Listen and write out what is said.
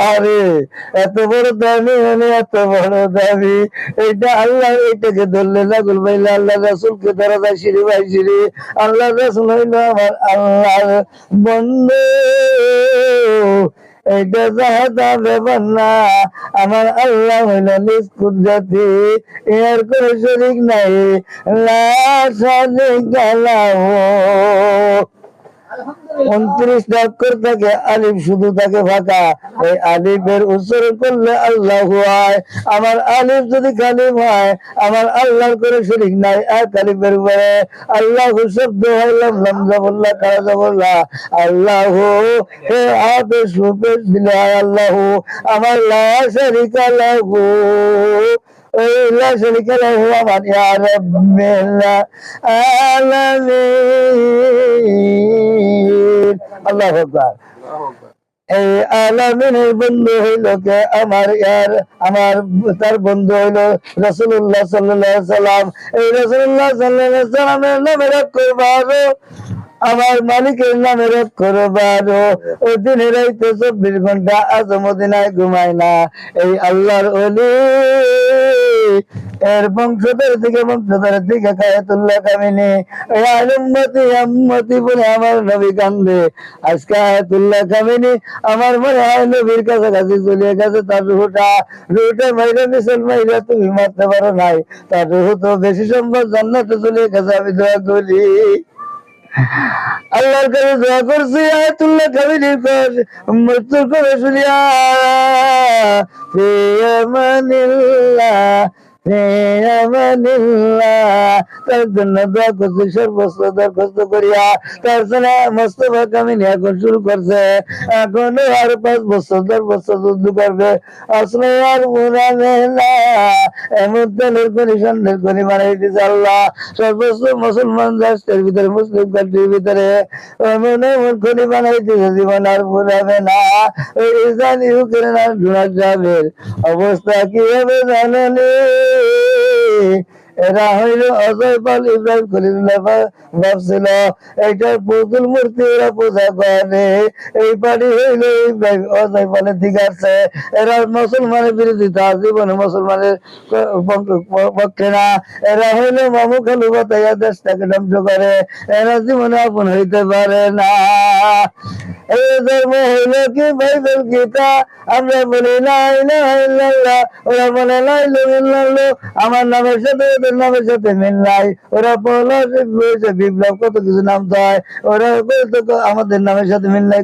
আরে এত বড় দামি মানে এত বড় দামি, এটা আল্লাহ, এটাকে ধরলে না গুলবাইলে আল্লাহ রাসূলকে ধরা যায় সিঁড়ি বাই সিঁড়ি। আল্লাহ রাসূল হইল আমার আল্লাহর বন্ধু, এইটা যাহা ব্যাপার না। আমার আল্লাহ হইল নিজ কুদরতি, এর কোনো শরীক নাই। লা শারীকা লাহু। 29 অক্ষর থাকে, আলিফ শুধু থাকে ফাঁকা। ওই আলিফের উচ্চারণ করলে আল্লাহ হয়। আমার আলিফ যদি কালিম হয়, আমার আল্লাহর কোনো শরীক নাই। এক আলিফের উপরে আল্লাহ শব্দ হইলাম লামজাবুল্লাহ কারাজাবুল্লাহ আল্লাহ। হে আদেশ রূপেশ দিলে আল্লাহ। আমার লা শারীকা লাহু, لا شريك له ومن يا رب العالمين। আল্লাহু আকবার। এই আলামিনের বন্ধু হইল কে? আমার তার বন্ধু হইল রাসূলুল্লাহ সাল্লাল্লাহু আলাইহি সাল্লাম। এই রাসূলুল্লাহ সাল্লাল্লাহু আলাইহি সাল্লামের নামের অক্ষর 12, আমার মালিকের নামের অক্ষর 12। ওই দিনে রাইতে 24 ঘন্টা আজ মদিনায় ঘুমায় না। এই আল্লাহর ওলি, এর বংশধর থেকে কায়াতুল্লাহ কামিনী। এই আলুম্মতি আম্মতি বলে আমার নবী কান্দে। আজকে আয়াতুল্লাহ কামিনী আমার মনে হয় নবীর কাছাকাছি চলে গেছে। তার রুহটা মাইরা মিশন মাইরা তুমি মারতে পারো নাই। তার রুহ তো বেশি সম্ভব জান্নাতে চলে গেছে। আমি দোয়া করি, আল্লাহর কাছে দোয়া করছি আয়াতুল্লাহ কামিনীর মৃত্যুর করে শুনিয়া ফি আমানিল্লাহ, তার জন্য দোয়া করছি, সর্বস্ব দরখাস্ত করিয়া। তার জন্য মোস্তফা কামিনী এখন শুরু করছে। এখনো আর 5 বছর 10 বছর যুদ্ধ করবে। আসলে আর পুরাবে না, এমন তেলের করি সন্ধ্যের করি বানাই দিচ্ছে আল্লাহ। সর্বস্ব মুসলমান রাষ্ট্রের ভিতরে, মুসলিম কান্ট্রির ভিতরে এমন এমন খনি বানাই দিচ্ছে, জীবন আর পুরাবে না। ওই ইসরায়েল ইউক্রেন আর ডোনাল্ড ট্রাম্পের অবস্থা কি হবে জানেনি? এরা হইল অজয় পাল ইব্রাহিম খলিলুল্লাহ ভাবছিল এইটার পুতুল মূর্তি এরা পূজা করে। এই পানি হইল ইব্রাহিম অজয় পালের দিকে আছে। এরা মুসলমানের বিরোধিতা, জীবনে মুসলমানের পক্ষে না। এরা হইল মামু খালু বাতাইয়া দেশটাকে ধ্বংস করে। এরা জীবনে আপন হইতে পারে না। এই ধর্ম হইল কি বাইবেল গীতা, আমরা বলি লা ইলাহা ইল্লাল্লাহ, ওরা বলে লা ইলাহা ইল্লাল্লাহ। আমার নামের সাথে ওদের নামের সাথে মিল নাই। ওরা পলাশ বিপ্লব কত কিছু নাম চায়, ওরা আমাদের নামের সাথে মিল নাই।